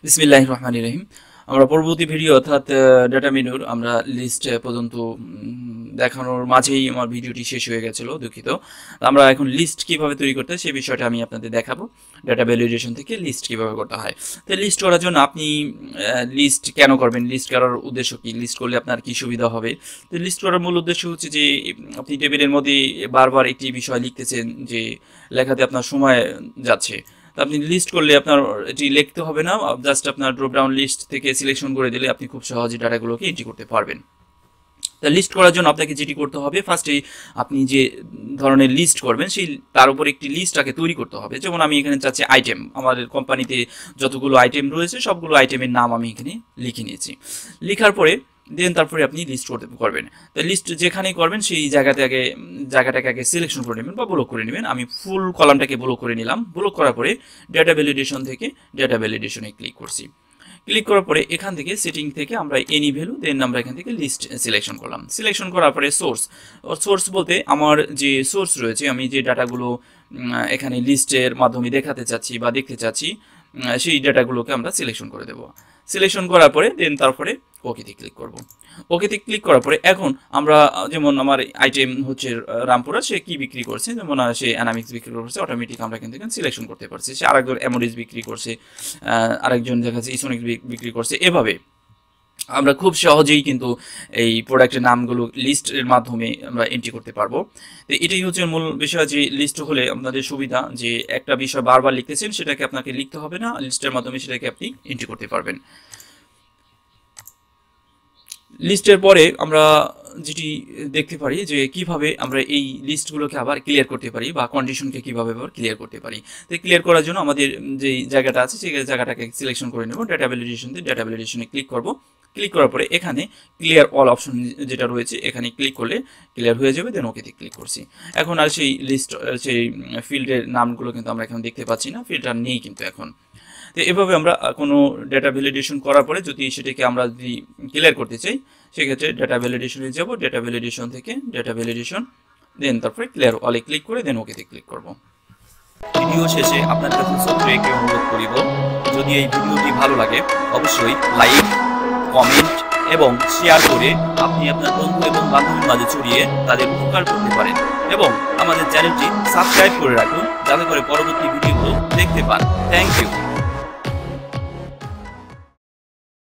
বিসমিল্লাহির রহমানির রহিম। আমরা পরবর্তী ভিডিও অর্থাৎ ডাটা মেনুর আমরা লিস্ট পর্যন্ত দেখানোর মাঝেই আমার ভিডিওটি শেষ হয়ে গেছিল, দুঃখিত। আমরা এখন লিস্ট কিভাবে তৈরি করতে হয় সেই বিষয়টা আমি আপনাদের দেখাবো। ডাটা ভ্যালিডেশন থেকে লিস্ট কিভাবে করতে হয়। তো লিস্ট করার জন্য আপনি লিস্ট কেন করবেন, লিস্ট করার উদ্দেশ্য কি, লিস্ট করলে আপনার কি সুবিধা হবে। তো লিস্ট করার মূল উদ্দেশ্য হচ্ছে যে আপনি টেবিলের মধ্যে বারবার একটি বিষয় লিখতেছেন, যে লেখাতে আপনার সময় যাচ্ছে। আপনি লিস্ট করলে আপনার এটি লিখতে হবে না, জাস্ট আপনার ড্রপ ডাউন লিস্ট থেকে সিলেকশন করে দিলে আপনি খুব সহজে ডাটাগুলোকে এন্ট্রি করতে পারবেন। তা লিস্ট করার জন্য আপনাকে যেটি করতে হবে, ফার্স্টেই আপনি যে ধরনের লিস্ট করবেন সেই তার উপর একটি লিস্ট আগে তৈরি করতে হবে। যেমন আমি এখানে চাচ্ছি আইটেম, আমাদের কোম্পানিতে যতগুলো আইটেম রয়েছে সবগুলো আইটেমের নাম আমি এখানে লিখে নিয়েছি। লেখার পরে তারপরে আপনি লিস্ট করবেন। তো লিস্ট যেখানেই করবেন সেই জায়গাটাকে আগে সিলেকশন করে নেবেন বা ব্লক করে নেবেন। আমি ফুল কলামটাকে ব্লক করে নিলাম। ব্লক করার পরে ডাটা ভ্যালিডেশন থেকে ডাটা ভ্যালিডেশনে ক্লিক করছি। ক্লিক করার পরে এখান থেকে সেটিং থেকে আমরা এনি ভ্যালু আমরা এখান থেকে লিস্ট সিলেকশন করলাম। সিলেকশন করার পরে সোর্স বলতে আমার যে সোর্স রয়েছে, আমি যে ডাটাগুলো এখানে লিস্টের মাধ্যমে দেখাতে চাচ্ছি বা দেখতে চাচ্ছি সেই ডাটাগুলোকে আমরা সিলেকশন করে দেব। সিলেকশন করার পরে তারপরে ওকেতে ক্লিক করব। ওকেতে ক্লিক করার পরে এখন আমরা যেমন আমার আইটেম হচ্ছে রামপুরা, সে কি বিক্রি করছে, যেমন সে অ্যানামিক্স বিক্রি করছে, অটোমেটিক আমরা এখান থেকে সিলেকশন করতে পারছি। সে আরেকজন অ্যামোডিস বিক্রি করছে, আরেকজন দেখা যাচ্ছে ইসোনিক বিক্রি করছে। এভাবে আমরা খুব সহজেই কিন্তু এই প্রোডাক্টের নামগুলো লিস্টের মাধ্যমে আমরা এন্ট্রি করতে পারবো। তো এটাই হচ্ছে মূল বিষয়, যে লিস্ট হলে আপনাদের সুবিধা, যে একটা বিষয় বারবার লিখতেছেন সেটাকে আপনাকে লিখতে হবে না, লিস্টের মাধ্যমে সেটাকে আপনি এন্ট্রি করতে পারবেন। লিস্টের পরে আমরা যেটি দেখতে পারি যে কিভাবে আমরা এই লিস্টগুলোকে আবার ক্লিয়ার করতে পারি বা কন্ডিশনকে কিভাবে আবার ক্লিয়ার করতে পারি। তো ক্লিয়ার করার জন্য আমাদের যে জায়গাটা আছে সেই জায়গাটাকে সিলেকশন করে নেব। ডাটা ভ্যালিডেশনে ক্লিক করব। ক্লিক করার পরে এখানে ক্লিয়ার অল অপশন যেটা রয়েছে এখানে ক্লিক করলে ক্লিয়ার হয়ে যাবে। দেন ওকেতে ক্লিক করছি। এখন আর সেই লিস্ট সেই ফিল্ডের নামগুলো কিন্তু আমরা এখন দেখতে পাচ্ছি না, ফিল্ডটা নেই কিন্তু এখন। তো এভাবে আমরা কোনো ডাটা ভ্যালিডেশন করার পরে যদি সেটাকে আমরা যদি ক্লিয়ার করতে চাই, সেক্ষেত্রে ডাটা ভ্যালিডেশনে যাব। ডাটা ভ্যালিডেশন থেকে ডাটা ভ্যালিডেশন, তারপরে ক্লিয়ার অলে ক্লিক করে ওকেতে ক্লিক করব। ভিডিও শেষে আপনার কাছে ছোট্ট একটি অনুরোধ করিব, যদি এই ভিডিওটি ভালো লাগে অবশ্যই লাইক, কমেন্ট এবং শেয়ার করে আপনি আপনার বন্ধু এবং বান্ধবীর মাঝে ছড়িয়ে তাদের উপকার করতে পারেন, এবং আমাদের চ্যানেলটি সাবস্ক্রাইব করে রাখুন যাতে করে পরবর্তী ভিডিওগুলো দেখতে পান। Thank you.